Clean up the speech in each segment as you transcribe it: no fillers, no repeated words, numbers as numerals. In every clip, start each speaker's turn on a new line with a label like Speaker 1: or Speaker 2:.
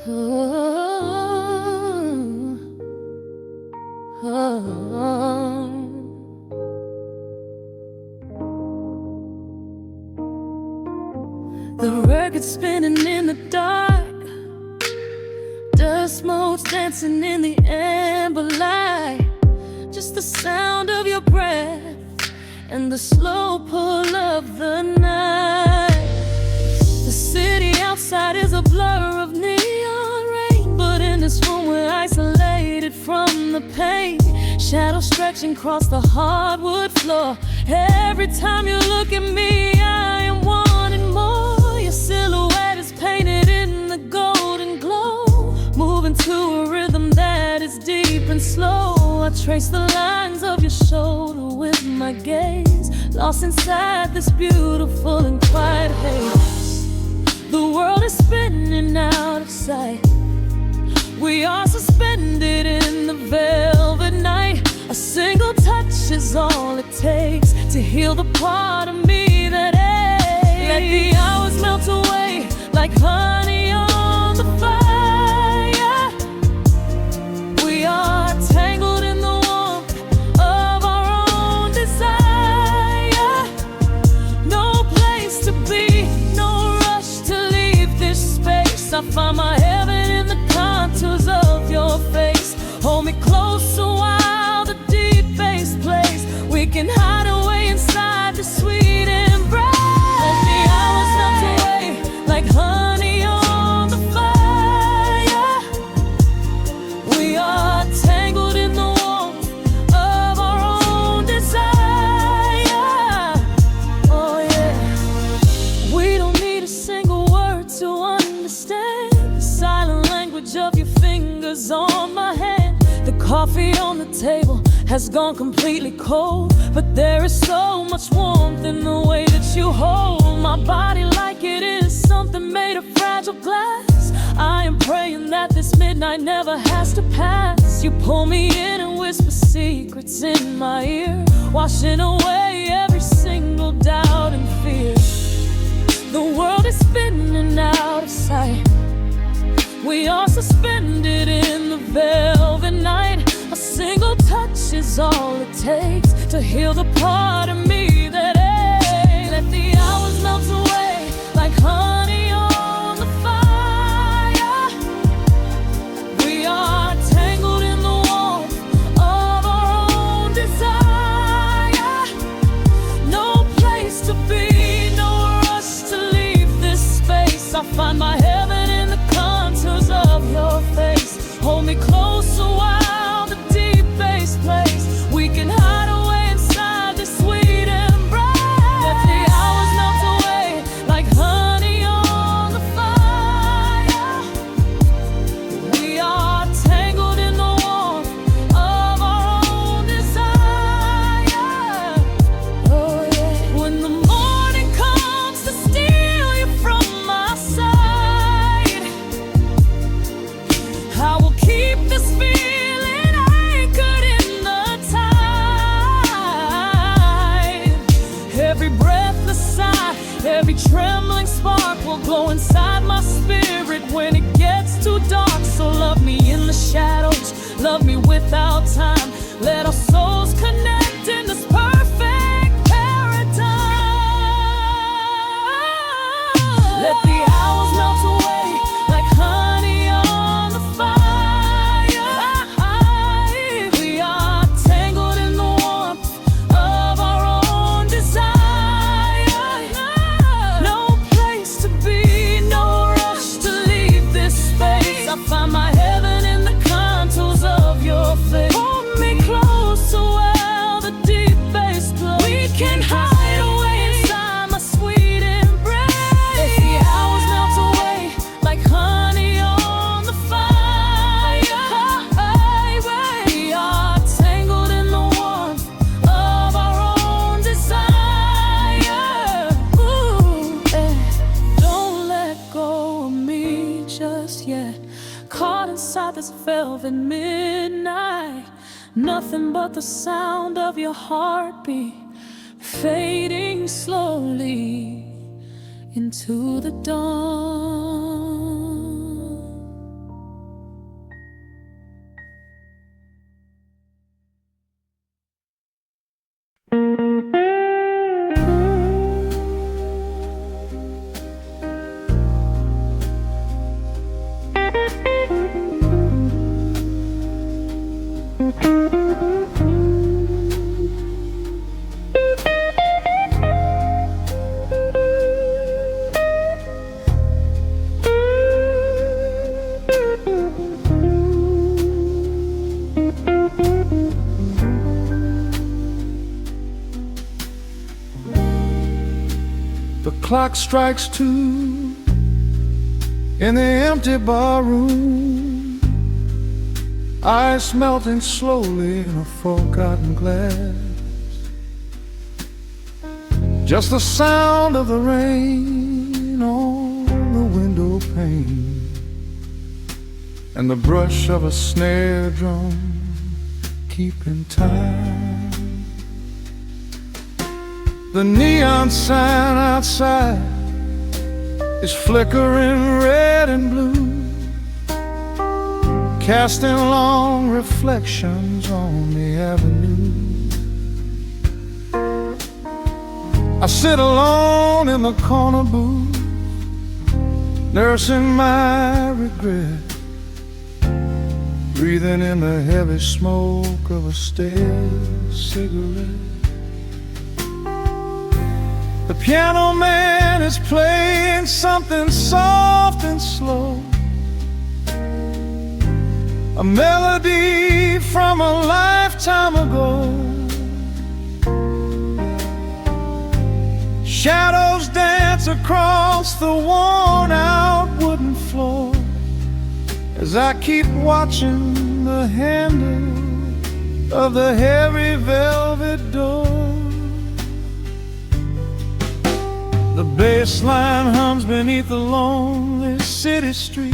Speaker 1: The record spinning in the dark, dust motes dancing in the amber light. Just the sound of your breath and the slow pull of the night. The city outside is a blur of neon rain, but in this room we're isolated from the pain. Shadows stretching across the hardwood floor. Every time you look at me, I am wanting more. Your silhouette is painted in the golden glow, moving to a rhythm that is deep and slow. I trace the lines of your shoulder with my gaze, lost inside this beautiful and quiet haze. The world is spinning out of sight. We are suspended in the velvet night. A single touch is all it takes to heal the part of me that aches. Let the hours melt away like honey on the fire. We are tangled in the warmth of our own desire. No place to be, no rush to leave this space. I find my heaven in the contours of your face. Hold me close a while the deep bass plays. We can hide away inside the sweet embrace. Let the hours melt away like honey on the fire. We are tangled in the warmth of our own desire. Oh yeah. We don't need a single word to understand the silent language of your fingers on my hand. The coffee on the table has gone completely cold, but there is so much warmth in the way that you hold my body like it is something made of fragile glass. I am praying that this midnight never has to pass. You pull me in and whisper secrets in my ear, washing away every single doubt and fear. The world is spinning out of sight. We are suspended in the velvet night. A single touch is all it takes to heal the part of me that aches. Let the hours melt away like honey on the fire. We are tangled in the warmth of our own desire. No place to be, no rush to leave this space. I find my heaven in the contours of your face. Hold me close a while the deep bass plays. We can hide away inside this sweet embrace. Let the hours melt away like honey on the fire. We are tangled in the warmth of our own desire. Oh yeah. When the morning comes to steal you from my side, I will keep this feeling anchored in the tide. Every breathless sigh, every trembling spark will glow inside my spirit when it gets too dark. So love me in the shadows, love me without time. Let our souls connect in this perfect paradise. Let the hours melt away like honey on the fire. We are tangled in the warmth of our own desire. No place to be, no rush to leave this space. I find my heaven in the contours of your face. Hold me close so well the deep bass plays. We can hide away inside my sweet embrace. Let the hours melt away like honey on the fire. We are tangled in the warmth of our own desire. Ooh, eh. Don't let go of me just yet. Caught inside this velvet midnight. Nothing but the sound of your heartbeat fading slowly into the dawn.
Speaker 2: clock strikes 2 in the empty bar room, ice melting slowly in a forgotten glass. Just the sound of the rain on the window pane and the brush of a snare drum keeping time. The neon sign outside is flickering red and blue, casting long reflections on the avenue. I sit alone in the corner booth, nursing my regret, breathing in the heavy smoke of a stale cigarette. The piano man is playing something soft and slow, a melody from a lifetime ago. Shadows dance across the worn-out wooden floor as I keep watching the handle of the heavy velvet door. The bass line hums beneath the lonely city street,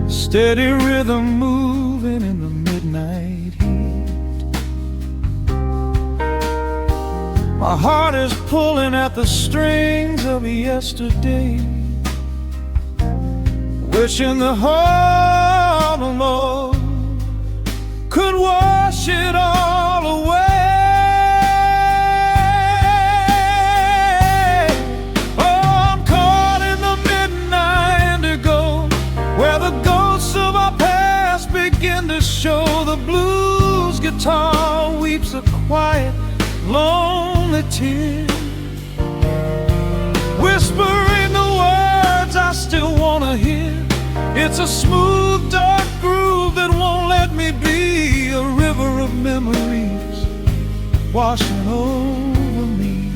Speaker 2: steady rhythm moving in the midnight heat. My heart is pulling at the strings of yesterday, wishing the heart alone could wash it all away. Oh, I'm caught in the midnight indigo, where the ghosts of our past begin to show. The blues guitar weeps a quiet, lonely tear, whispering the words I still wanna hear. It's a smooth, dark groove that won't let me be, a river of memories washing over me.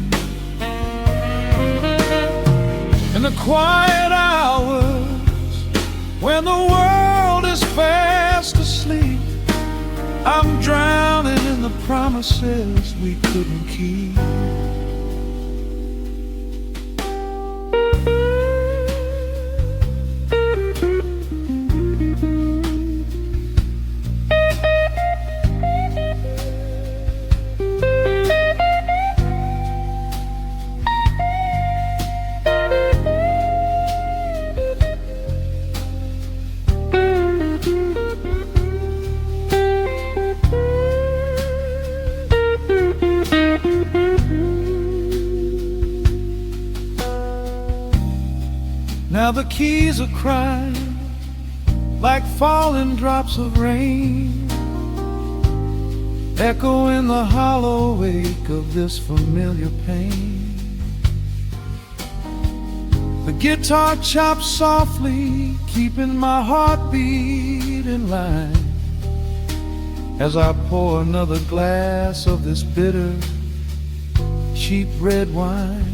Speaker 2: In the quiet hours, when the world is fast asleep, I'm drowning in the promises we couldn't keep. Now the keys are crying like falling drops of rain, echo in the hollow wake of this familiar pain. The guitar chops softly, keeping my heartbeat in line, as I pour another glass of this bitter, cheap red wine.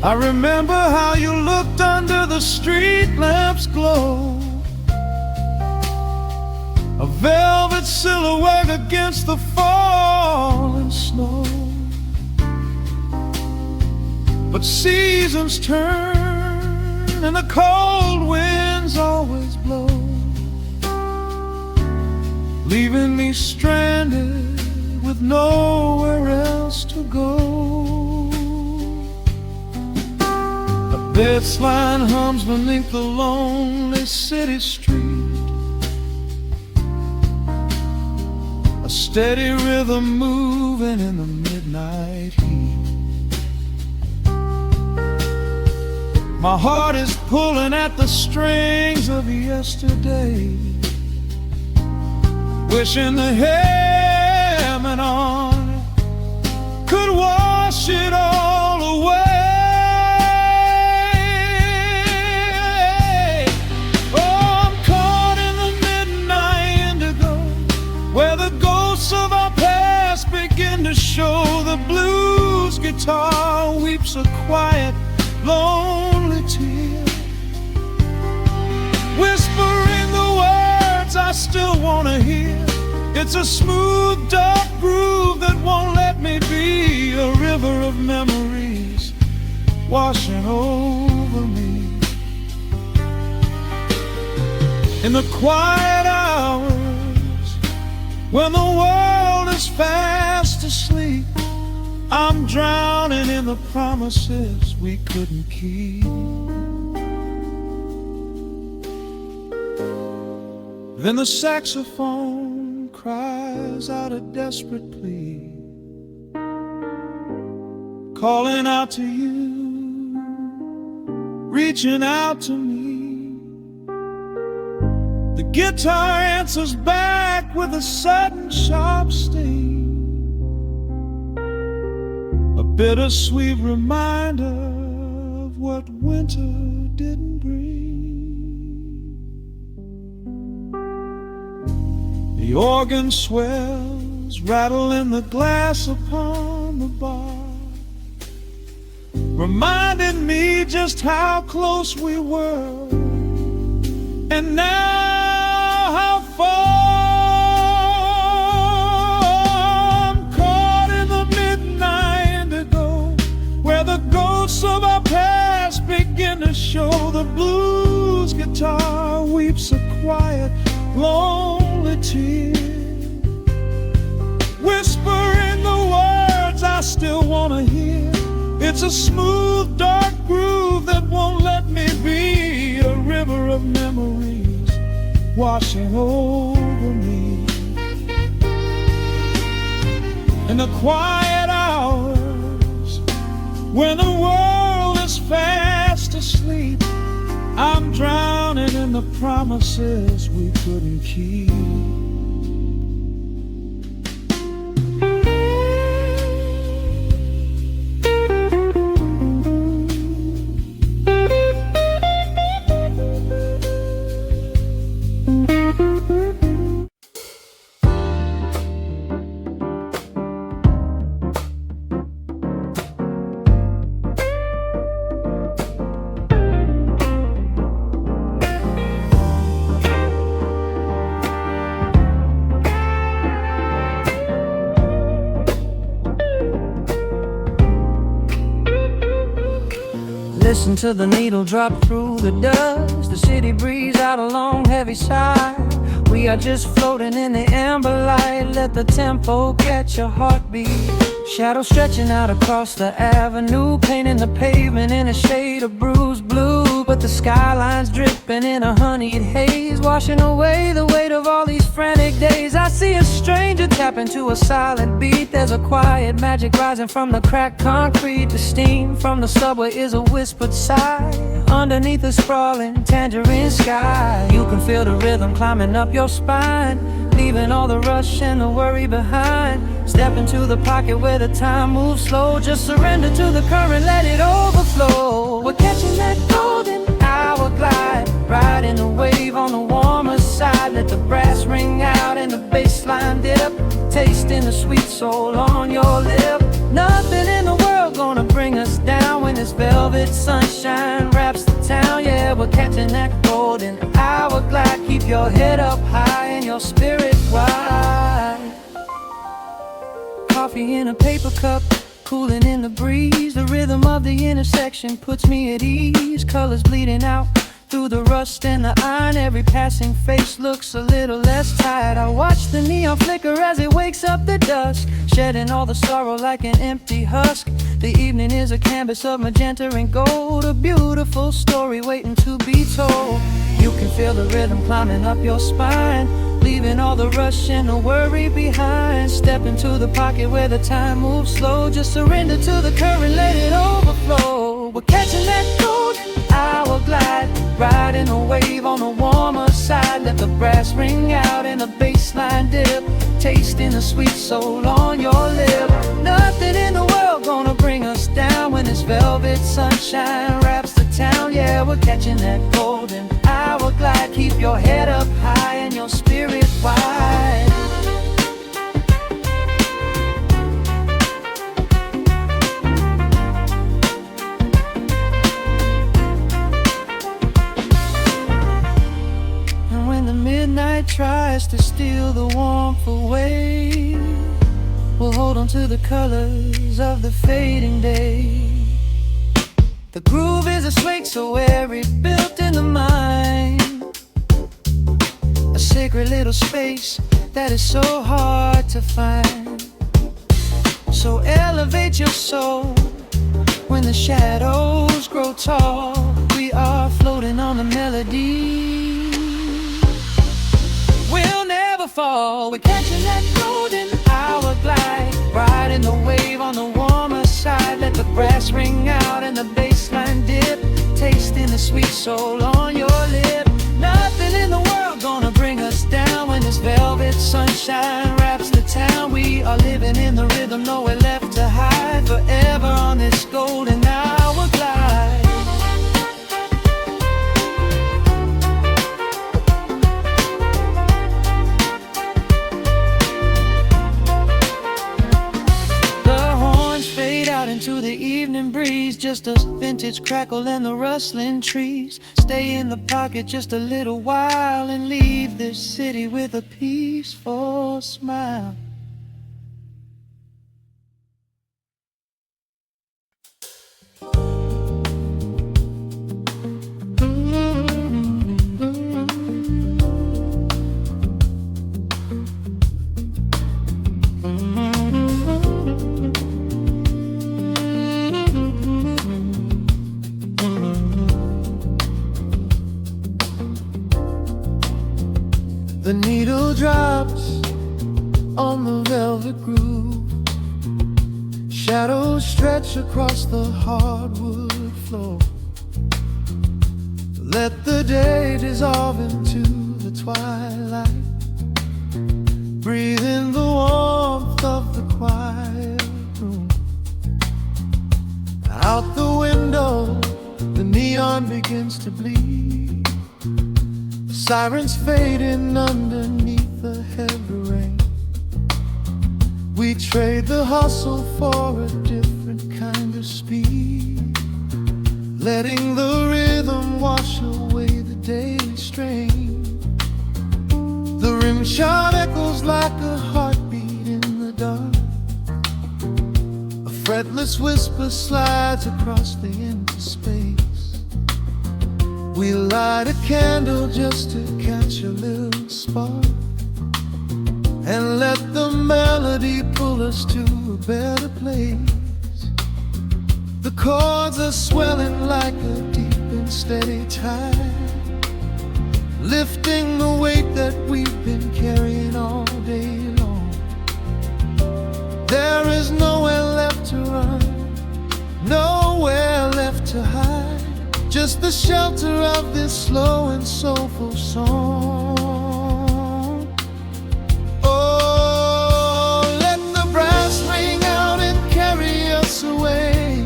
Speaker 2: I remember how you looked under the street lamp's glow, a velvet silhouette against the falling snow. But seasons turn and the cold winds always blow, leaving me stranded with nowhere else to go. This line hums beneath the lonely city street, a steady rhythm moving in the midnight heat. My heart is pulling at the strings of yesterday, wishing the hammer on it could wash it all away. Of our past begin the blues guitar weeps a quiet, lonely tear, whispering the words I still wanna hear. It's a smooth, dark groove that won't let me be, a river of memories washing over me. In the quiet hours, when the world is fast asleep, I'm drowning in the promises we couldn't keep. Then the saxophone cries out a desperate plea, calling out to you, reaching out to me. The guitar answers back with a sudden sharp sting, a bittersweet reminder of what winter didn't bring. The organ swells, rattling the glass upon the bar, reminding me just how close we were, and now how far. I'm caught in the midnight indigo, where the ghosts of our past begin to show. The blues guitar weeps a quiet, lonely tear, whispering the words I still wanna hear. It's a smooth, dark groove that won't let me be, a river of memories washing over me. In the quiet hours, when the world is fast asleep, I'm drowning in the promises we couldn't keep.
Speaker 3: Listen to the needle drop through the dust. The city breathes out a long heavy sigh. We are just floating in the amber light. Let the tempo catch your heartbeat. Shadows stretching out across the avenue, painting the pavement in a shade of bruised blue. But the skyline's dripping in a honeyed haze, washing away the weight of all these frantic days. I see a stranger tap into a silent beat. There's a quiet magic rising from the cracked concrete. The steam from the subway is a whispered sigh underneath the sprawling tangerine sky. You can feel the rhythm climbing up your spine, leaving all the rush and the worry behind. Step into the pocket where the time moves slow. Just surrender to the current, let it overflow. We're catching that golden hour glide, riding a wave on the warmer side. Let the brass ring out and the bass line dip, tasting the sweet soul on your lip. Nothing in the world gonna bring us down when this velvet sunshine wraps the town. Yeah, we're catching that golden hour glide. Keep your head up high and your spirit wide. Coffee in a paper cup, cooling in the breeze. The rhythm of the intersection puts me at ease. Colors bleeding out through the rust and the iron. Every passing face looks a little less tired. I watch the neon flicker as it wakes up the dusk, shedding all the sorrow like an empty husk. The evening is a canvas of magenta and gold, a beautiful story waiting to be told. You can feel the rhythm climbing up your spine, leaving all the rush and the worry behind. Step into the pocket where the time moves slow. Just surrender to the current, let it overflow. We're catching that golden hour glide, riding a wave on the warmer side. Let the brass ring out and the bass line dip, tasting the sweet soul on your lip. Nothing in the world gonna bring us down when this velvet sunshine wraps the town. Yeah, we're catching that golden hour glide. Keep your head up high and your spirit wide. tries to steal the warmth away, we'll hold on to the colors of the fading day. The groove is a swing so airy, built in the mind, a sacred little space that is so hard to find. So elevate your soul when the shadows grow tall. We are floating on the melody. We'll never fall. We're catching that golden hour glide, riding the wave on the warmer side. Let the brass ring out and the bass line dip, tasting the sweet soul on your lip. Nothing in the world gonna bring us down when this velvet sunshine wraps the town. We are living in the rhythm, nowhere left to hide, forever on this golden hour glide. Into the evening breeze, just a vintage crackle and the rustling trees. Stay in the pocket just a little while and leave this city with a peaceful smile. The needle drops on the velvet groove, shadows stretch across the hardwood floor. Let the day dissolve into the twilight, breathe in the warmth of the quiet room. Out the window, the neon begins to bleed, sirens fading underneath the heavy rain. We trade the hustle for a different kind of speed, letting the rhythm wash away the daily strain. The rim shot echoes like a heartbeat in the dark, a fretless whisper slides across the empty space. We light a candle just to catch a little spark, and let the melody pull us to a better place. The chords are swelling like a deep and steady tide, lifting the weight that we've been carrying all day long. There is nowhere left to run, nowhere left to hide, just the shelter of this slow and soulful song. Oh, let the brass ring out and carry us away,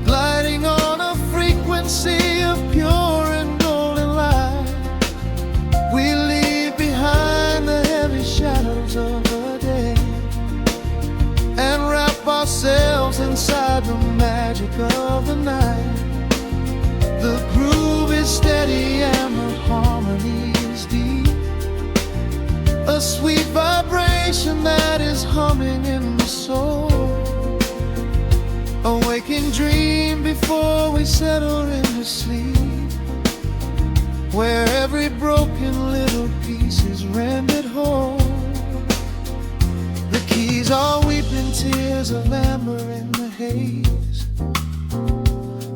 Speaker 3: gliding on a frequency of pure and golden light. We leave behind the heavy shadows of the day and wrap ourselves inside the magic of the night. The groove is steady and the harmony is deep, a sweet vibration that is humming in the soul. A waking dream before we settle into sleep, where every broken little piece is rendered whole. The keys are weeping tears of amber in the haze,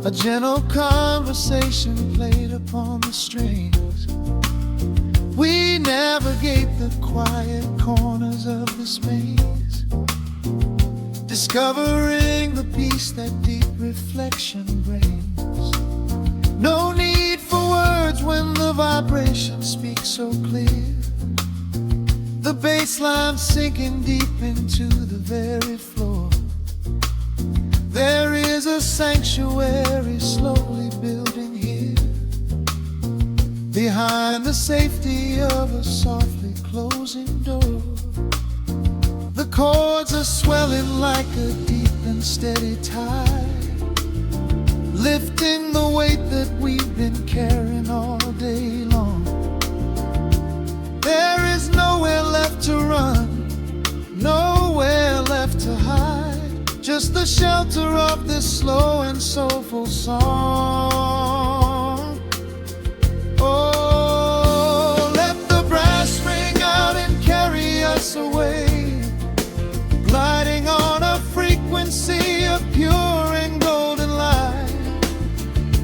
Speaker 3: a gentle conversation played upon the strings. We navigate the quiet corners of this maze, discovering the peace that deep reflection brings. No need for words when the vibration speaks so clear, the bass line sinking deep into the very floor. There is a sanctuary slowly building here, behind the safety of a softly closing door. The chords are swelling like a deep and steady tide, lifting the weight that we've been carrying all day long.
Speaker 2: There is nowhere left to run, nowhere left to hide, just the shelter of this slow and soulful song. Oh, let the brass ring out and carry us away, gliding on a frequency of pure and golden light.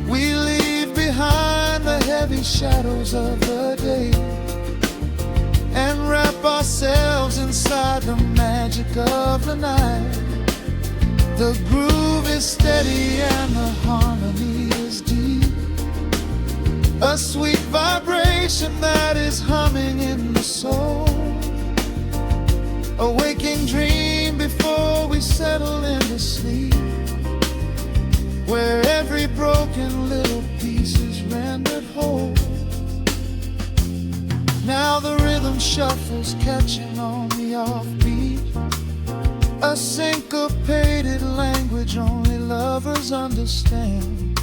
Speaker 2: We leave behind the heavy shadows of the day and wrap ourselves inside the magic of the night. The groove is steady and the harmony is deep, a sweet vibration that is humming in the soul, a waking dream before we settle into sleep, where every broken little piece is rendered whole. Now the rhythm shuffles, catching on the offbeat, a syncopated language only lovers understand.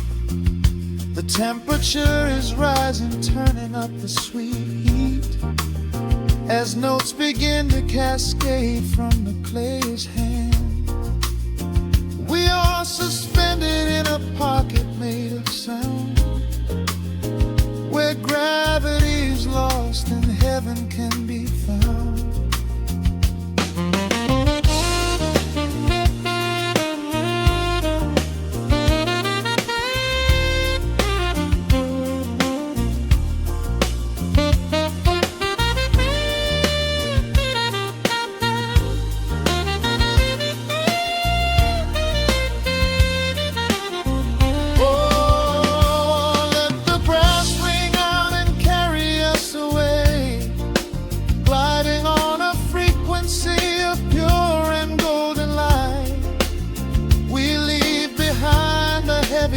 Speaker 2: The temperature is rising, turning up the sweet heat, as notes begin to cascade from the clay's hand. We are suspended in a pocket made of sound, where gravity is lost and heaven can be found.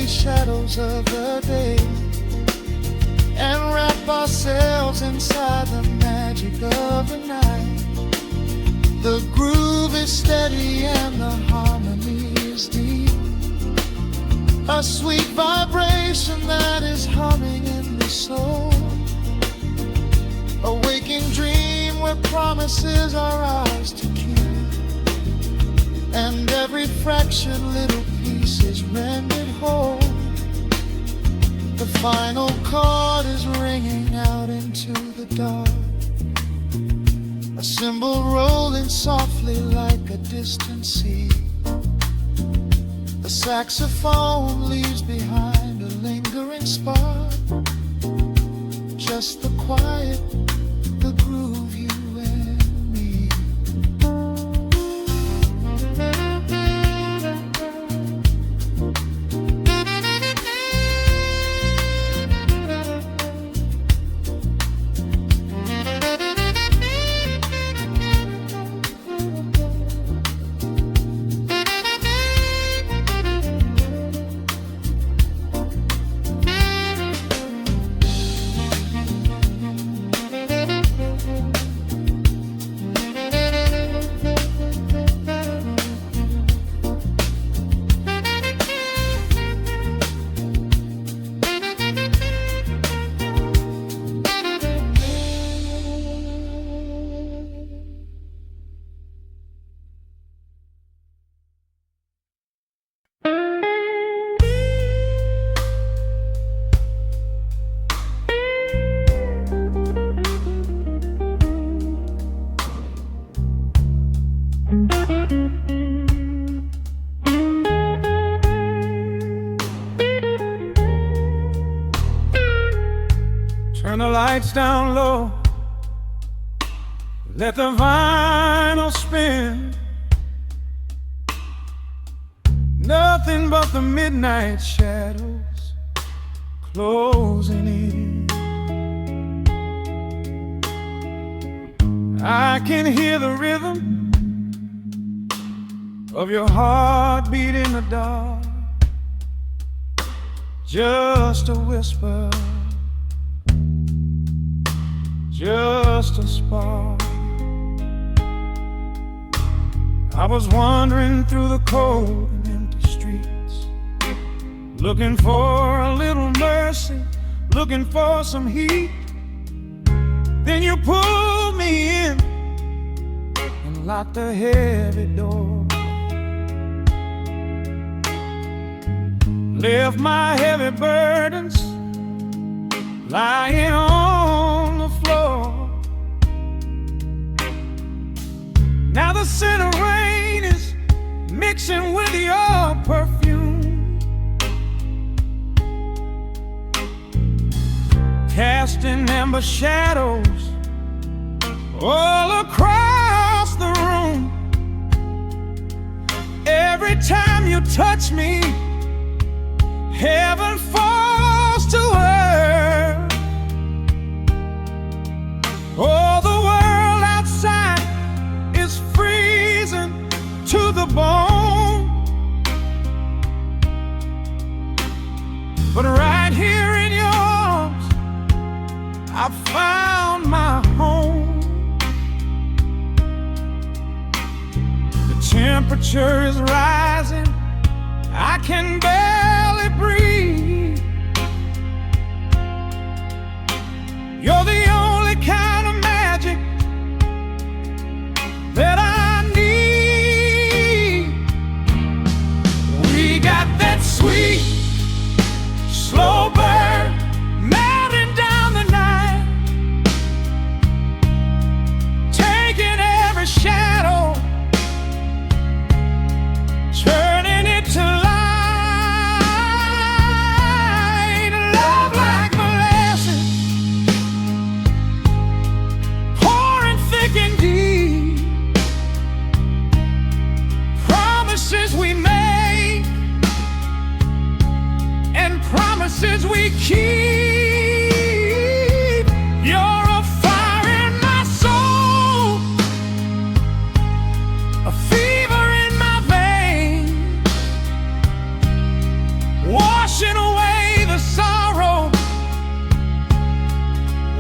Speaker 2: Shadows of the day and wrap ourselves inside the magic of the night. The groove is steady and the harmony is deep, a sweet vibration that is humming in the soul, a waking dream where promises are ours to keep, and every fractured little piece is rendered whole. The final chord is ringing out into the dark, a cymbal rolling softly like a distant sea. The saxophone leaves behind a lingering spark, just the quiet, the groove, you and me.
Speaker 4: Turn the lights down low, let the vinyl spin. Nothing but the midnight shadows closing in. I can hear the rhythm of your heartbeat in the dark, just a whisper, just a spark. I was wandering through the cold and empty streets, looking for a little mercy, looking for some heat. Then you pulled me in and locked the heavy door. Left my heavy burdens lying on the floor. Now the scent of rain is mixing with your perfume, casting amber shadows all across the room. Every time you touch me, heaven falls to earth. Oh, the world outside is freezing to the bone, but right here in your arms I found my home. The temperature is rising, I can barely breathe. You're the only kind of magic that I need. We got that sweet, slow burn melting down the night, taking every shadow, turning it to light. Love like molasses, pouring thick and deep. Promises we make and promises we keep. You're a fire in my soul, a fever in my veins, washing away the sorrow,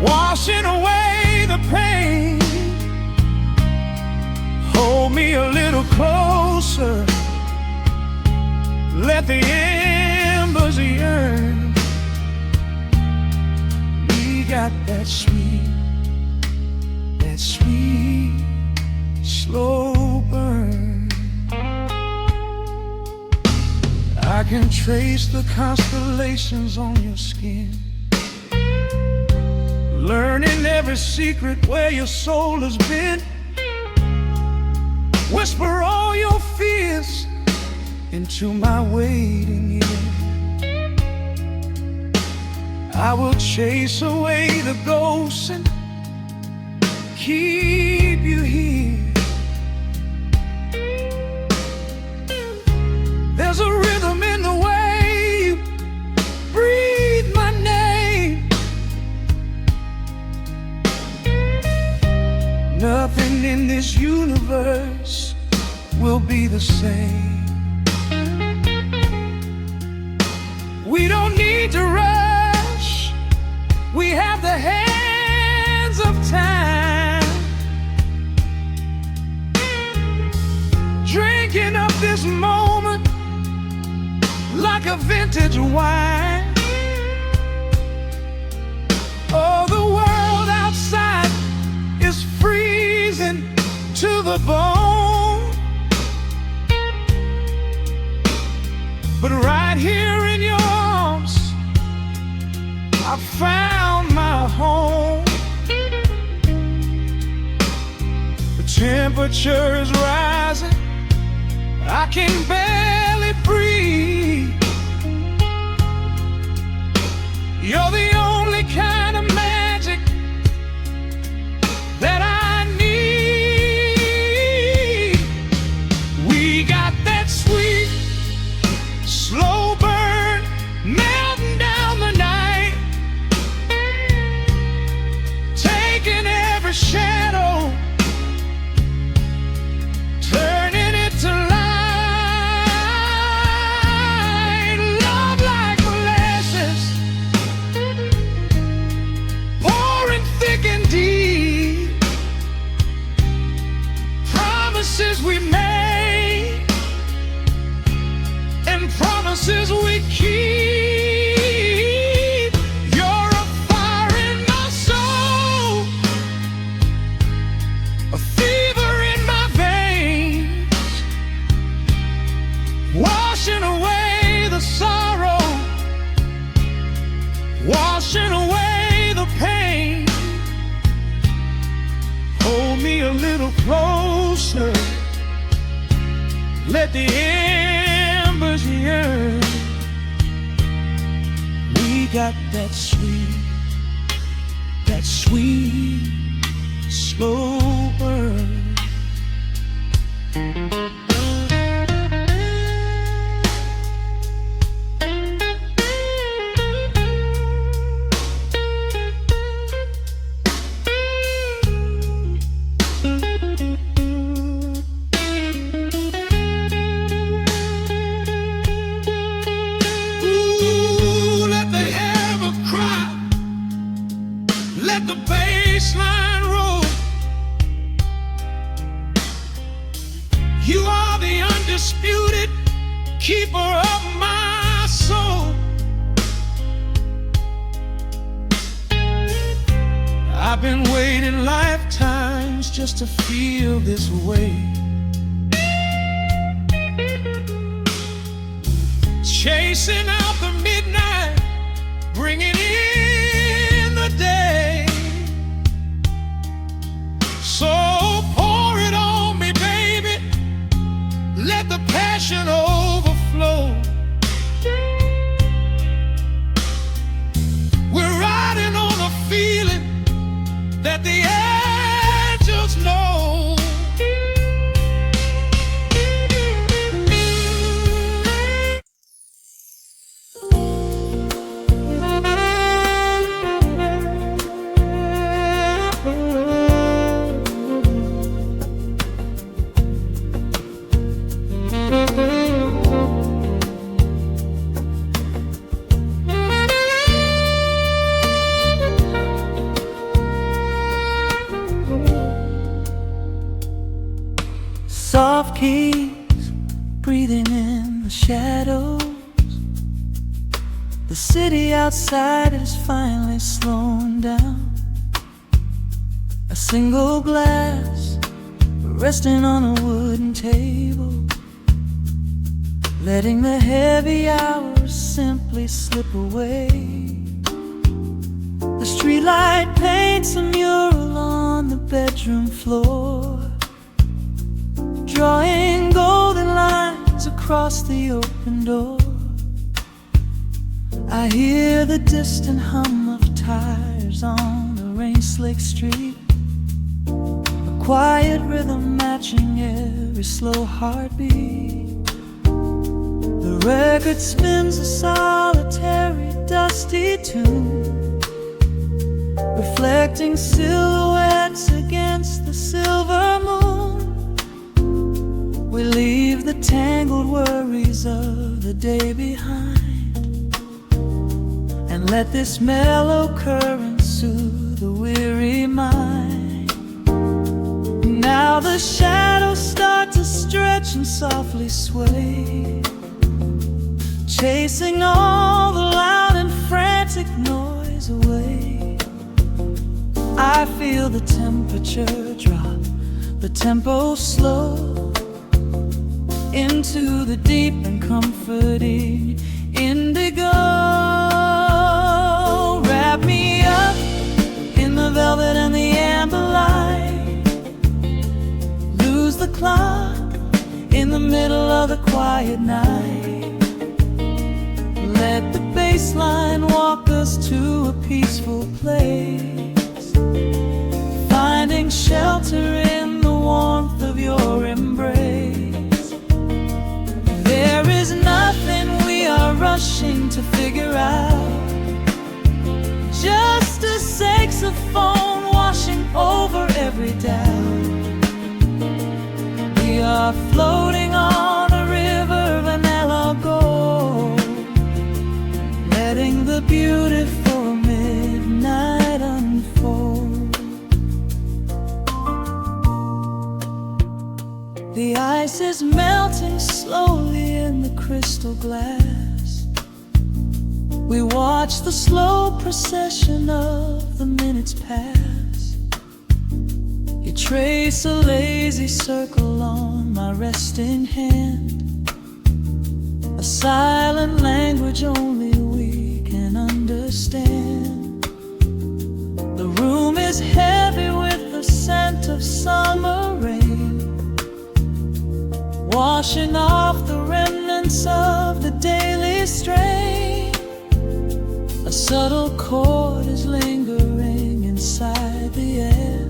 Speaker 4: washing away the pain. Hold me a little closer, let the embers yearn. We got that sweet, slow burn. I can trace the constellations on your skin, learning every secret where your soul has been. Whisper all your fears into my waiting ear. I will chase away the ghosts and keep you here. There's a rhythm in the way you breathe my name. Nothing in this universe will be the same. We don't need to rush, we have the hands of time, drinking up this moment like a vintage wine. Oh, the world outside is freezing to the bone, but right here in your arms I found my home. The temperature is rising, I can barely breathe. You're the only kind of magic that I need. We got that sweet, slow burn melting down the night, taking every shadow, turning it to light. Love like molasses, pouring thick and deep. Promises we made and promises we keep. You're a fire in my soul, little closer. Let the embers yearn. We got that sweet, slow burn.
Speaker 2: You are the undisputed keeper of my soul. I've been waiting lifetimes just to feel this way. Chasing out the midnight, bringing in the day. So pour it on me, baby. Let the passion overflow. We're riding on a feeling that the angels know.
Speaker 3: Soft keys breathing in the shadows. The city outside is finally slowing down. A single glass resting on a wooden table, letting the heavy hours simply slip away. The streetlight paints a mural on the bedroom floor, drawing golden lines across the open door. I hear the distant hum of tires on the rain-slicked street, a quiet rhythm matching every slow heartbeat. The record spins a solitary, dusty tune, reflecting silhouettes against the silver moon. We leave the tangled worries of the day behind, and let this mellow current soothe the weary mind. Now the shadows start to stretch and softly sway, chasing all the loud and frantic noise away. I feel the temperature drop, the tempo slow, into the deep and comforting indigo. Wrap me up in the velvet and the amber light. Lose the clock in the middle of the quiet night. Let the bass line walk us to a peaceful place, finding shelter in the warmth of your embrace. There is nothing we are rushing to figure out, just a saxophone washing over every doubt. We are floating on a river vanilla gold, letting the beautiful midnight unfold. The ice is melting slowly in the crystal glass. We watch the slow procession of the minutes pass. You trace a lazy circle on my resting hand, a silent language only we can understand. The room is heavy with the scent of of summer rain, washing off the remnants of the daily strain. A subtle chord is lingering inside the air,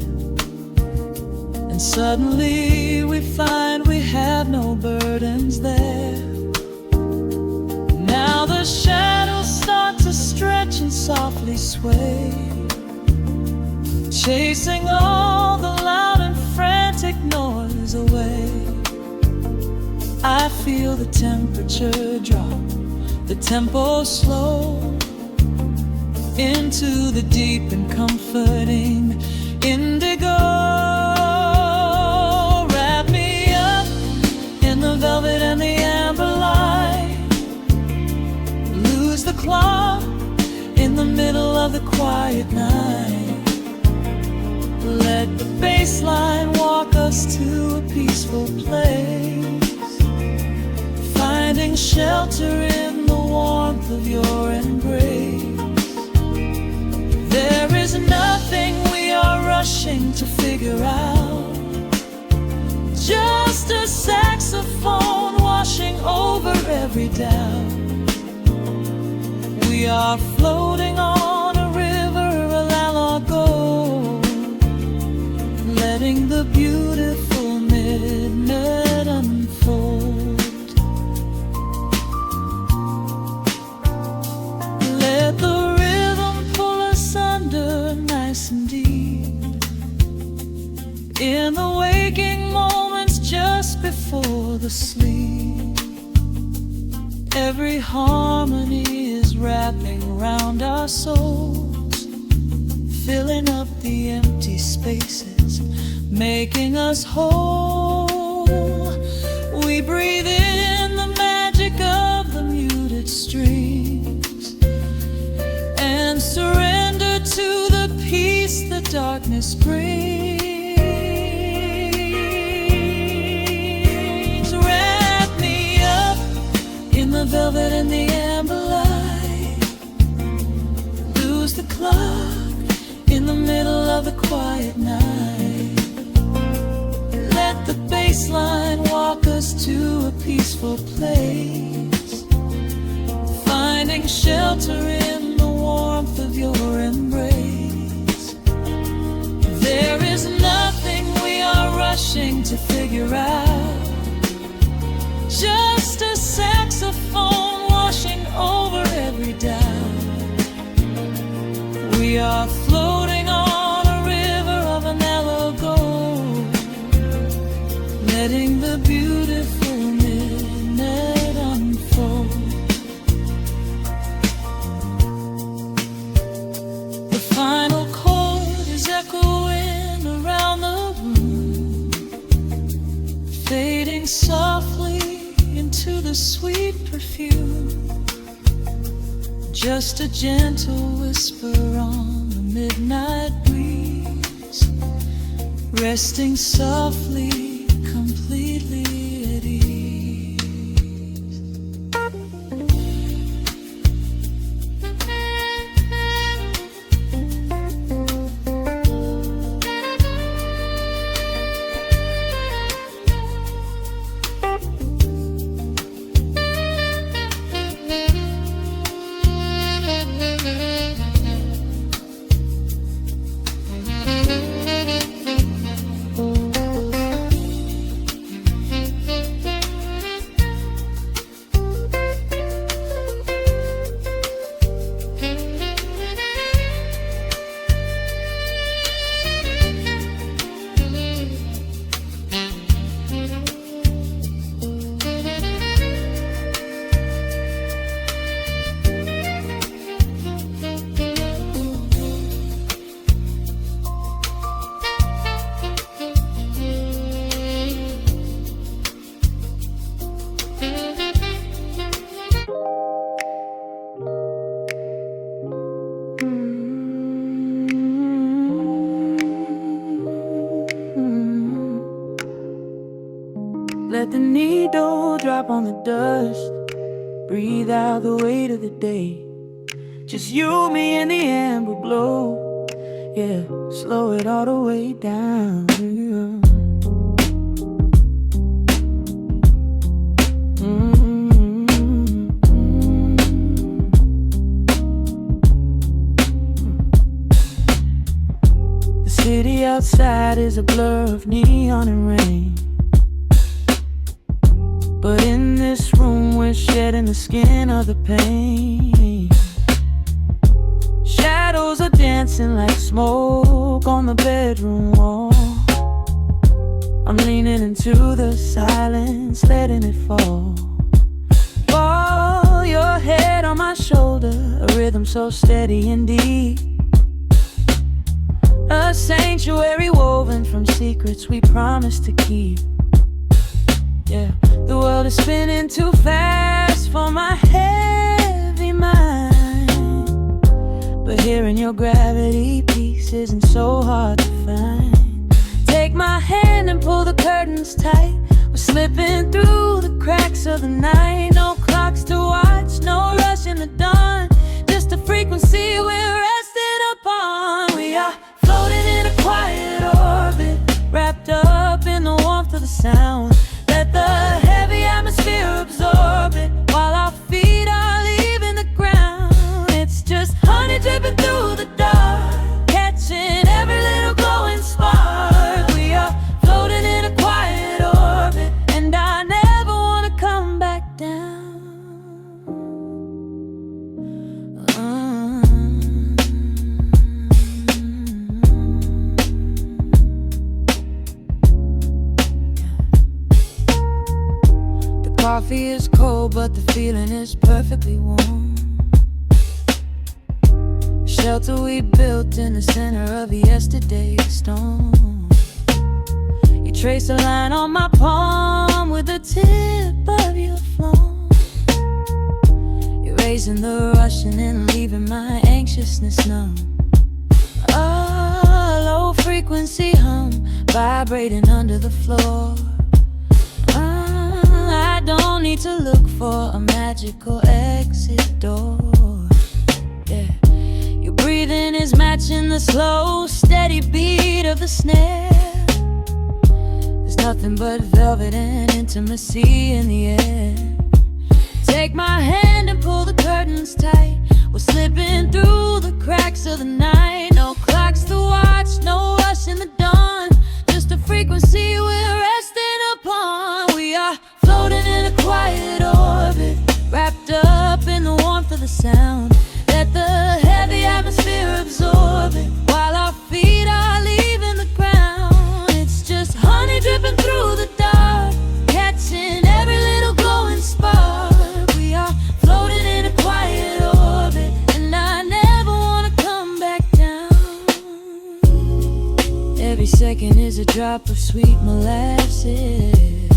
Speaker 3: and suddenly we find we have no burdens there. Now the shadows start to stretch and softly sway, chasing all the loud and frantic noise away. I feel the temperature drop, the tempo slow, into the deep and comforting indigo. Wrap me up in the velvet and the amber light, lose the clock in the middle of the quiet night. Let the bass line walk us to a peaceful place, finding shelter in the warmth of your embrace. There is nothing we are rushing to figure out, just a saxophone washing over every doubt. We are floating on a river, a largo, letting the beautiful midnight unfold. Let the rhythm pull us under nice and deep, in the waking moments just before the sleep. Every harmony is wrapping around our souls, filling up the empty spaces, making us whole. We breathe in the magic of the muted strings and surrender to the peace the darkness brings. Wrap me up in the velvet and the amber light, lose the clock in the middle of the quiet night. Let the bass line walk us to a peaceful place, finding shelter in the warmth of your embrace. There is nothing we are rushing to figure out, just a saxophone washing over every doubt. We are floating on a river of an yellow gold, letting the beautiful midnight unfold. The final chord is echoing around the room, fading softly into the sweet perfume. Just a gentle whisper on the midnight breeze, resting softly, completely at ease. Let the needle drop on the dust, breathe out the weight of the day. Just you, me, and the amber glow, Yeah, slow it all the way down. The city outside is a blur of neon and rain, but in this room we're shedding the skin of the pain. Shadows are dancing like smoke on the bedroom wall. I'm leaning into the silence, letting it fall. Fall, your head on my shoulder, a rhythm so steady and deep. A sanctuary woven from secrets we promised to keep. Yeah, the world is spinning too fast for my heavy mind, but hearing your gravity piece isn't so hard to find. Take my hand and pull the curtains tight. We're slipping through the cracks of the night. No clocks to watch, no rush in the dawn, just a frequency we're resting upon. We are floating in a quiet orbit, wrapped up in the warmth of the sound. Let the heavy atmosphere absorb it, while our feet are leaving the ground. It's just honey dripping through the dark, catching every little glowing spark. We are floating in a quiet orbit, and I never want to come back down. Coffee is cold, but the feeling is perfectly warm. Shelter we built in the center of yesterday's storm. You trace a line on my palm with the tip of your phone, erasing the rushing and leaving my anxiousness numb. A low frequency hum vibrating under the floor. I don't need to look for a magical exit door. Yeah, your breathing is matching the slow, steady beat of the snare. There's nothing but velvet and intimacy in the air. Take my hand and pull the curtains tight. We're slipping through the cracks of the night. No clocks to watch, no rush in the dawn, just a frequency we're resting upon. We are floating in a quiet orbit, wrapped up in the warmth of the sound. Let the heavy atmosphere absorb it, while our feet are leaving the ground. It's just honey dripping through the dark, catching every little glowing spark. We are floating in a quiet orbit, and I never want to come back down. Every second is a drop of sweet molasses,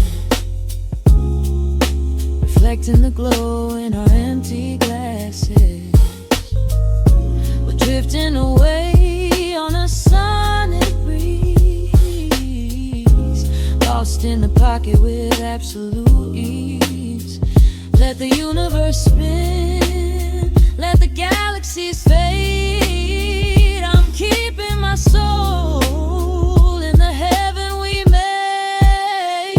Speaker 3: reflecting the glow in our empty glasses. We're drifting away on a sonic breeze, lost in the pocket with absolute ease. Let the universe spin, let the galaxies fade. I'm keeping my soul in the heaven we made.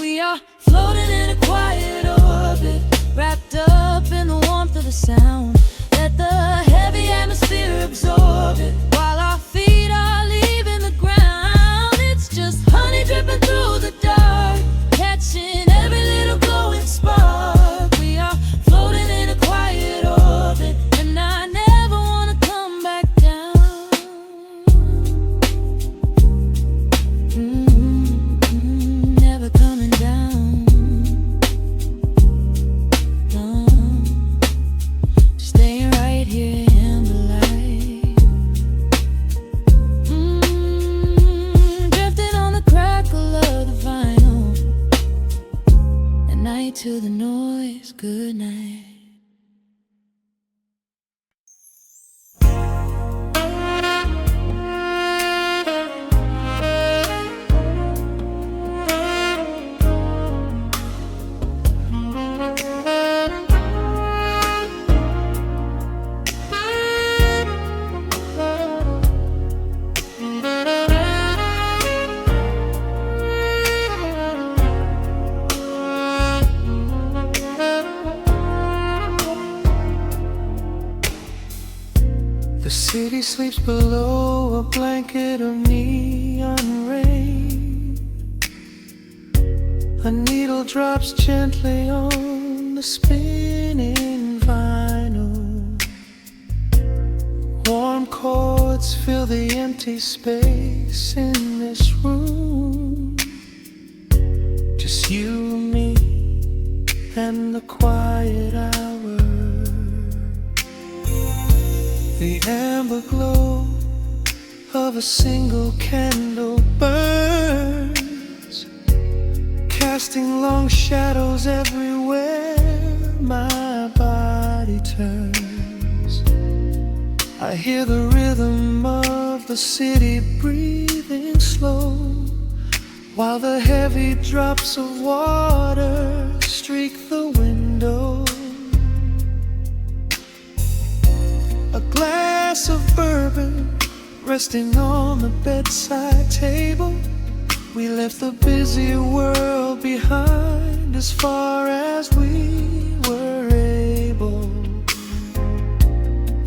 Speaker 3: We are floating in a quiet orbit, wrapped up in the warmth of the sound. Let the heavy atmosphere absorb it, while our feet are leaving the ground. It's just honey dripping through the dark, catching every little glowing spark. We are floating in a quiet orbit, and I never want to come back down. Never coming down. No, just staying right here in the light. Drifting on the crackle of the vinyl. At night to the noise, good night. city sleeps below a blanket of neon rain. A needle drops gently on the spinning vinyl. Warm chords fill the empty space in this room. Just you, me, and the quiet hour. The amber glow of a single candle burns, casting long shadows everywhere my body turns. I hear the rhythm of the city breathing slow, while the heavy drops of water streak the window. A glass of bourbon resting on the bedside table. We left the busy world behind as far as we were able.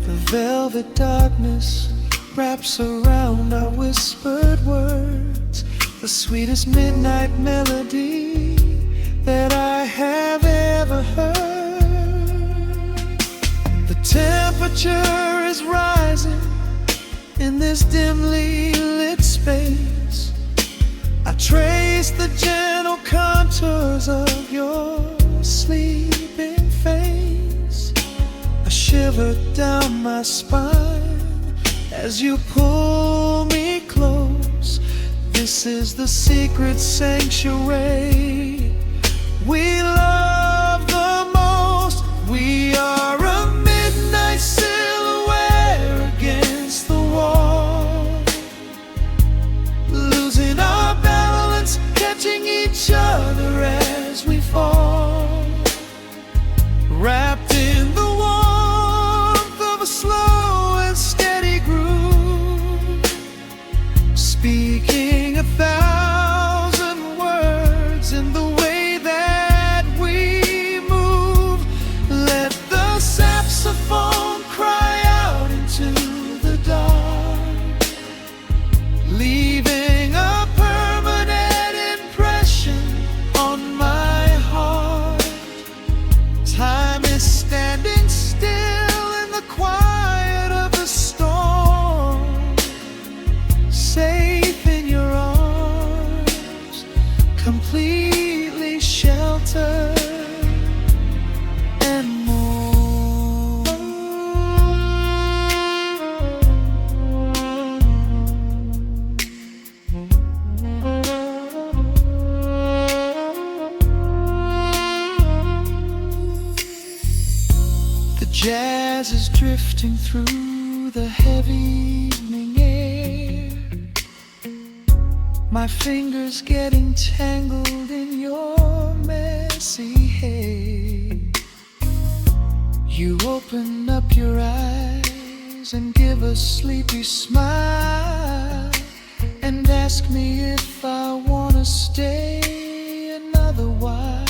Speaker 3: The velvet darkness wraps around our whispered words, the sweetest midnight melody that I have ever heard. The temperature is rising in this dimly lit space. I trace the gentle contours of your sleeping face. A shiver down my spine as you pull me close. This is the secret sanctuary we love the most. We are a midnight silhouette against the wall, losing our balance, catching each other as we fall, wrapped in the warmth of a slow and steady groove, speaking 1,000 words in the way that we move. Let the saxophone cry out into the dark, leaving a permanent impression on my heart. Time is standing still in the quiet of the storm, safe in your arms, completely sheltered and more. The jazz is drifting through the heavy evening air, my fingers getting tangled in your messy hair. You open up your eyes and give a sleepy smile, and ask me if I wanna stay another while.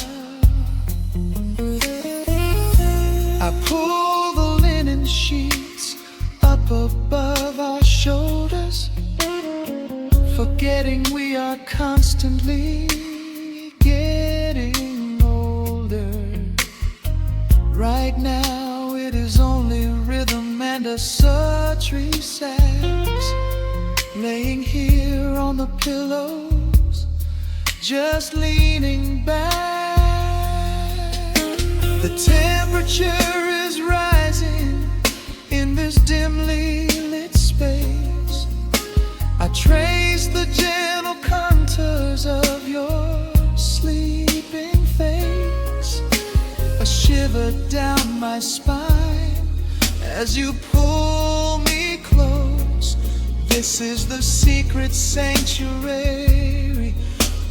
Speaker 3: I pull the linen sheets up above our shoulders, forgetting we are constantly getting older. Right now it is only rhythm and a sultry sax, laying here on the pillows, just leaning back. The temperature is rising in this dimly lit space. I trace the gentle contours of your sleeping face. A shiver down my spine as you pull me close. This is the secret sanctuary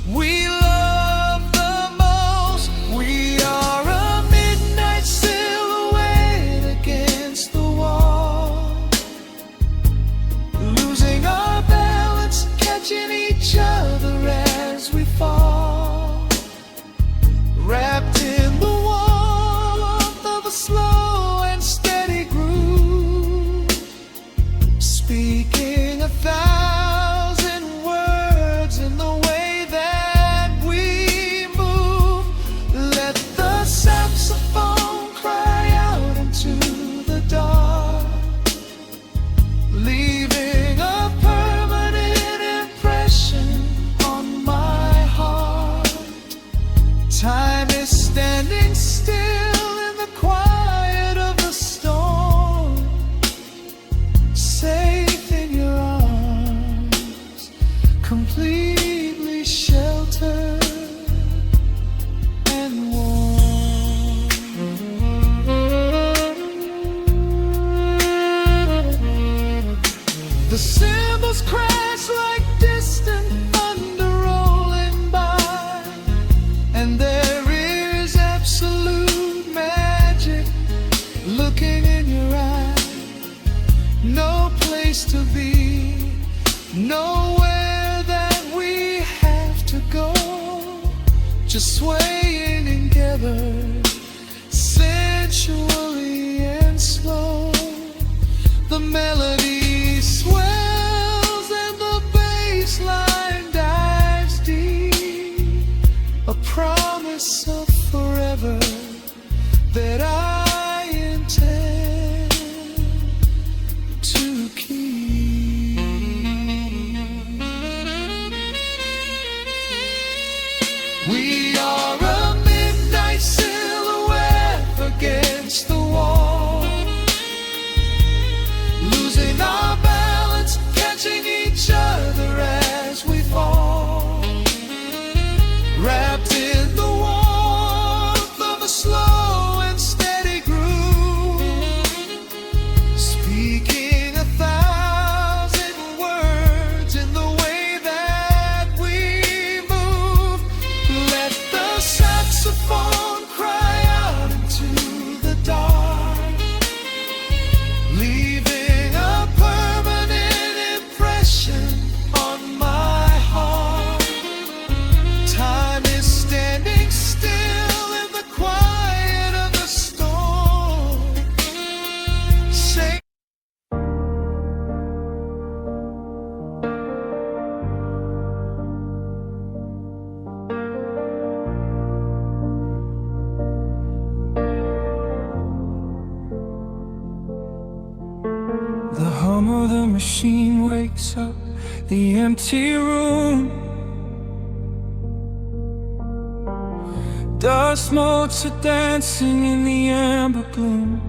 Speaker 3: we love the most. We are a midnight silhouette against the wall, losing our balance, catching each other as we fall, wrapped in the warmth of a slow and steady groove,
Speaker 2: The cymbals crash like distant thunder rolling by, and there is absolute magic looking in your eye. No place to be, nowhere that we have to go, just swaying together, sensually and slow. The melody swells and the bass line dives deep, a promise of forever that I intend to keep. We are a midnight silhouette against the wall, losing our balance, catching each other as we fall, wrapped in the warmth of a slow and steady groove, speaking 1,000 words in the way that we move. Let the saxophone cry out into the dark, leaving a permanent impression on my heart. Time is standing still in the quiet of the storm. Say
Speaker 3: The hum of the machine wakes up the empty room. Dust motes are dancing in the amber gloom.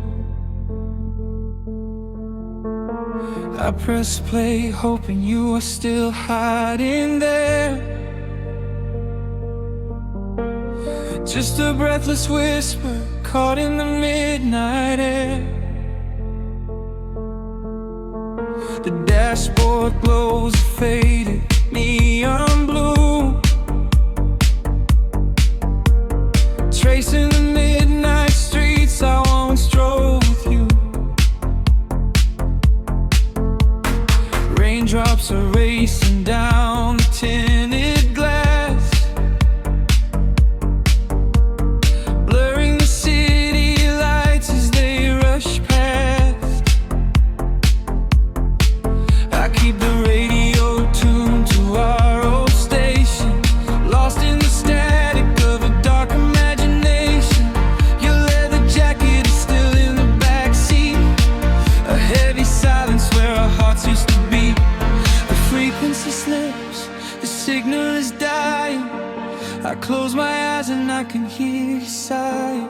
Speaker 3: I press play, hoping you are still hiding there. Just a breathless whisper caught in the midnight air. The dashboard glows a faded neon blue, tracing the midnight streets I once drove with you. Raindrops are racing down the tinted glass, blurring the city lights as they rush past. I keep the radio tuned to our old station, lost in the static of a dark imagination. Your leather jacket is still in the backseat, a heavy silence where our hearts used to beat. The frequency slips, the signal is dying. I close my eyes and I can hear you sighing.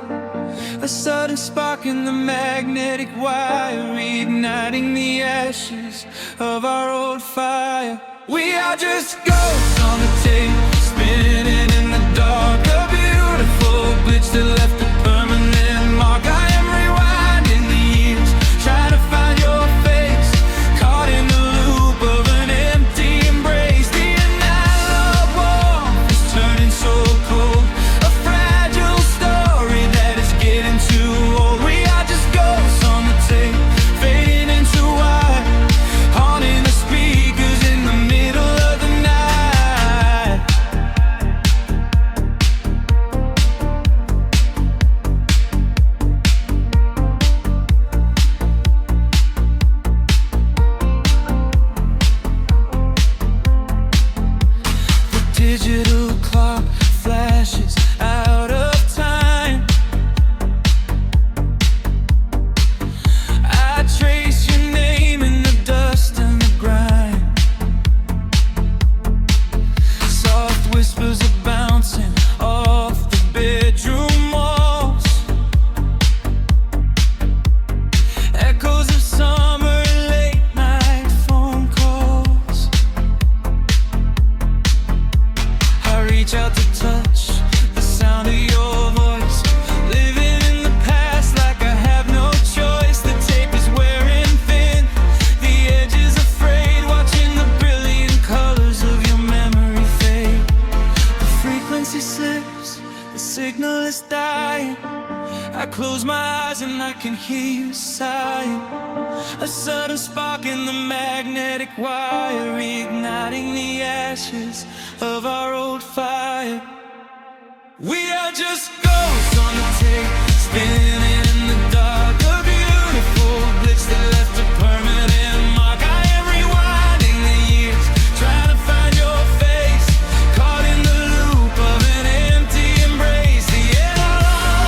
Speaker 3: A sudden spark in the magnetic wire, reigniting the ashes of our old fire. We are just ghosts on the tape, spinning in the dark. A beautiful glitch that left a permanent mark. I am rewinding the years, trying to find your face, caught in the loop of an empty embrace. The analog warmth is turning so cold, a fragile story that is getting too old. We are just ghosts on the tape, fading into white, haunting the speakers in the middle of the night.
Speaker 2: I close my eyes and I can hear you sighing. A sudden spark in the magnetic wire, igniting the ashes of our old fire. We are just ghosts on the tape, spinning in the dark. A beautiful blitz that left a permanent mark. I am rewinding the years, trying to find your face, caught in the loop of an empty embrace. The air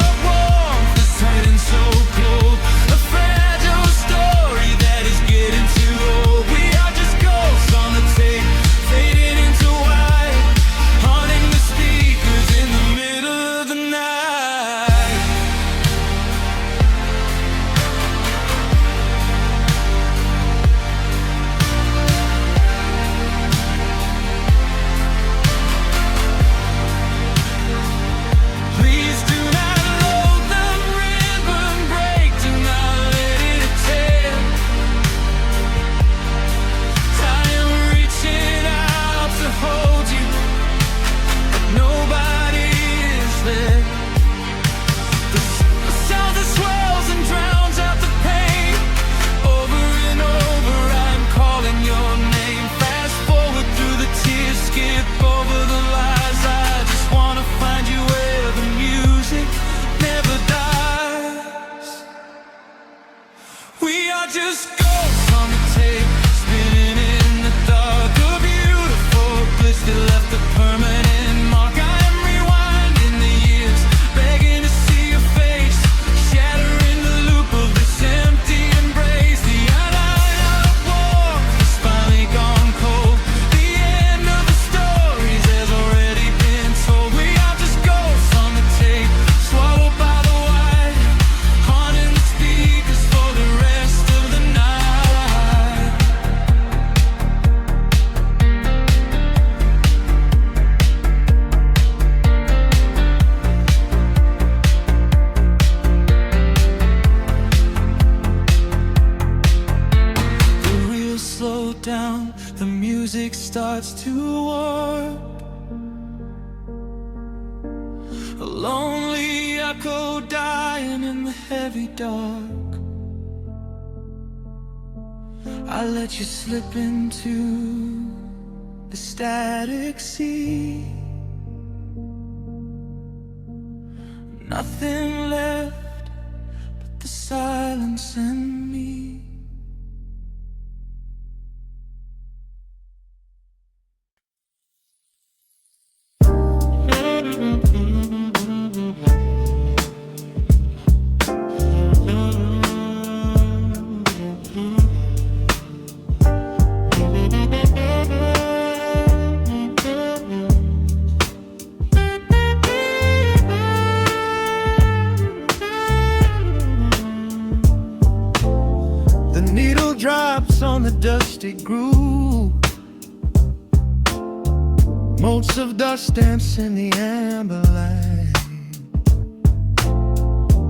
Speaker 2: of warmth, the silence so cold, a fragile story that is getting too old. We are just ghosts on the tape, fading into white, haunting the speakers in the middle of the night. Please do not load the ribbon break, do not let it tear. I am reaching out to hold you, but nobody is there. The sound that swells and drowns out the pain. Over and over I'm calling your name. Fast forward through the tears, skip over the lies. I just wanna find you where the music never dies. We are just ghosts on the tape, spinning in the dark. A beautiful bliss that left a permanent mark. I am rewinding the years, begging to see your face, shattering the loop of this empty embrace. The line of war has finally gone cold. The end of the stories has already been told. We are just ghosts on the tape, swallowed by the wire, haunting the speakers for the rest of the night. The reels slow down, the music starts to warp. A lonely echo dying in the heavy dark. I let you slip into the static sea. Nothing left but the silence and me. The needle drops on the dusty groove. Motes of dust dance in the amber light.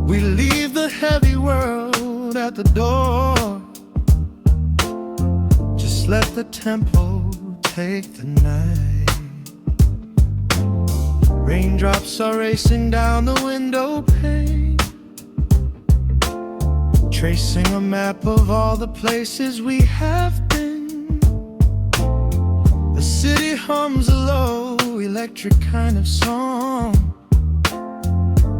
Speaker 2: We leave the heavy world at the door. Just let the tempo take the night. Raindrops are racing down the window pane, tracing a map of all the places we have been. The city hums a low, electric kind of song,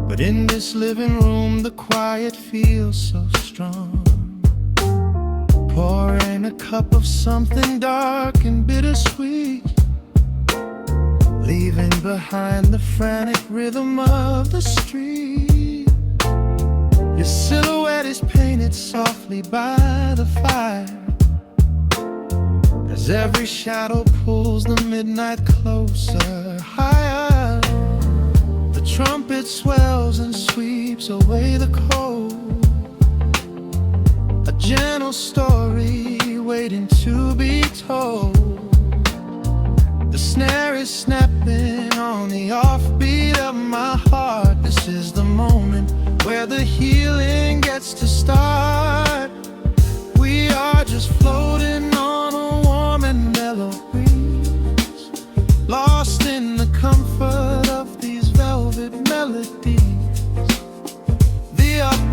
Speaker 2: but in this living room the quiet feels so strong. Pouring a cup of something dark and bittersweet, leaving behind the frantic rhythm of the street. Your silhouette is painted softly by the fire, as every shadow pulls the midnight closer, higher. The trumpet swells and sweeps away the cold, a gentle story waiting to be told. The snare is snapping on the offbeat of my heart. This is the moment where the healing gets to start. We are just floating on a warm and mellow breeze, lost in the comfort of these velvet melodies.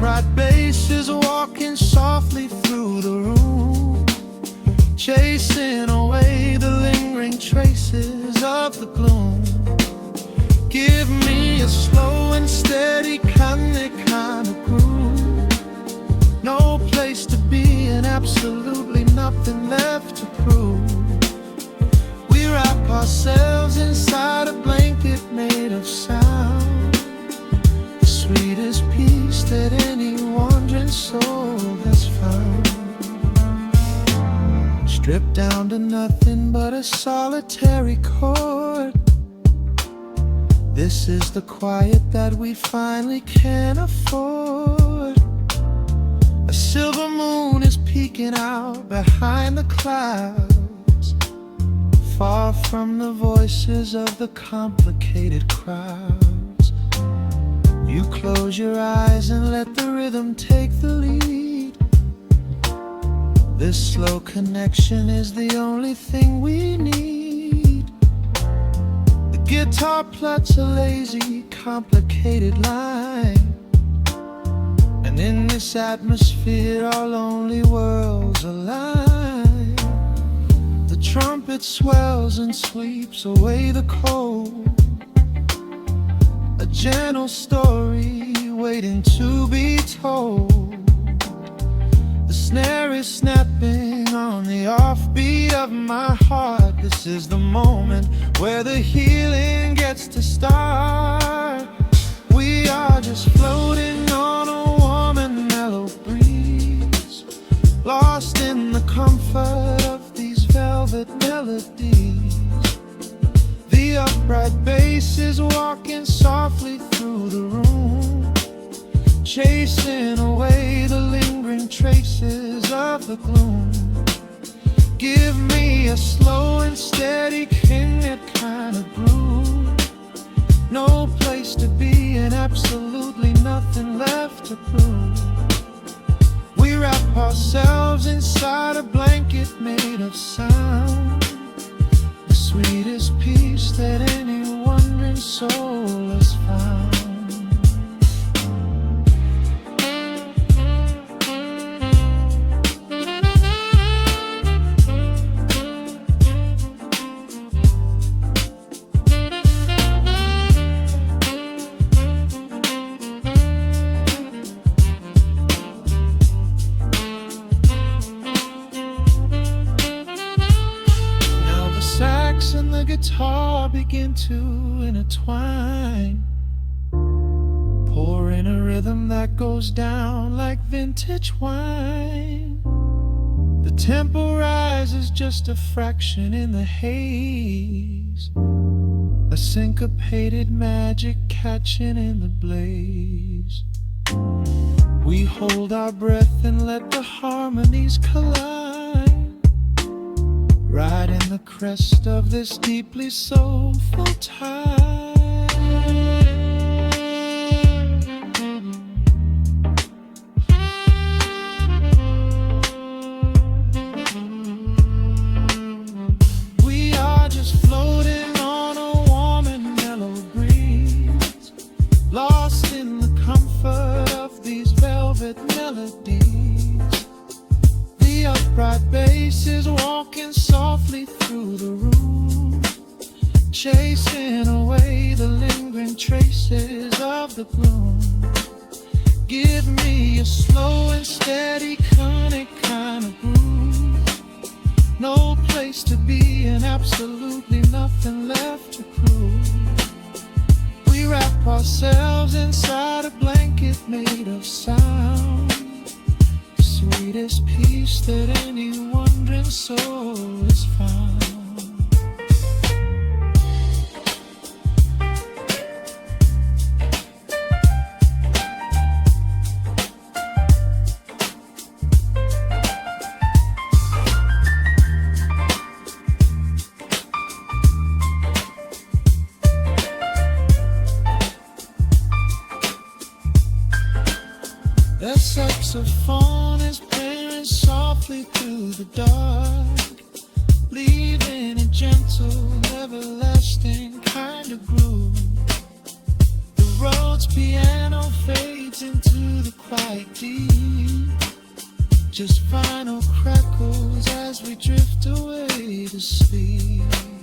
Speaker 2: upright bass is walking softly through the room, chasing away the lingering traces of the gloom. Give me a slow and steady kind of groove. No place to be and absolutely nothing left to prove. We wrap ourselves inside a blanket made of sound, the sweetest peace that any wandering soul has found. Stripped down to nothing but a solitary chord. This is the quiet that we finally can afford. A silver moon is peeking out behind the clouds, far from the voices of the complicated crowds. You close your eyes and let the rhythm take the lead. This slow connection is the only thing we need. The guitar plucks a lazy, complicated line, and in this atmosphere our lonely worlds align. The trumpet swells and sweeps away the cold, a gentle story waiting to be told. The snare is snapping on the offbeat of my heart. This is the moment where the healing gets to start. We are just floating on a warm and mellow breeze, lost in the comfort of these velvet melodies. The upright bass is walking softly through the room, chasing away the lingering traces of the gloom. Give me a slow and steady kind of groove. No place to be and absolutely nothing left to prove. We wrap ourselves inside a blanket made of sound, the sweetest peace that any wandering soul has found. And the guitar begin to intertwine, pouring a rhythm that goes down like vintage wine. The tempo rises just a fraction in the haze, a syncopated magic catching in the blaze. We hold our breath and let the harmonies collide, riding the crest of this deeply soulful tide. We are just floating on a warm and mellow breeze, lost in the comfort of these velvet melodies. The upright bass is walking softly through the room, chasing away the lingering traces of the gloom. Give me a slow and steady kind of groove. No place to be and absolutely nothing left to prove. We wrap ourselves inside a blanket made of sound, the sweetest peace that any wandering soul has found. The saxophone is playing softly through the dark, leaving a gentle, everlasting kind of groove. The Rhodes piano fades night into the quiet deep. Just final crackles as we drift away to sleep.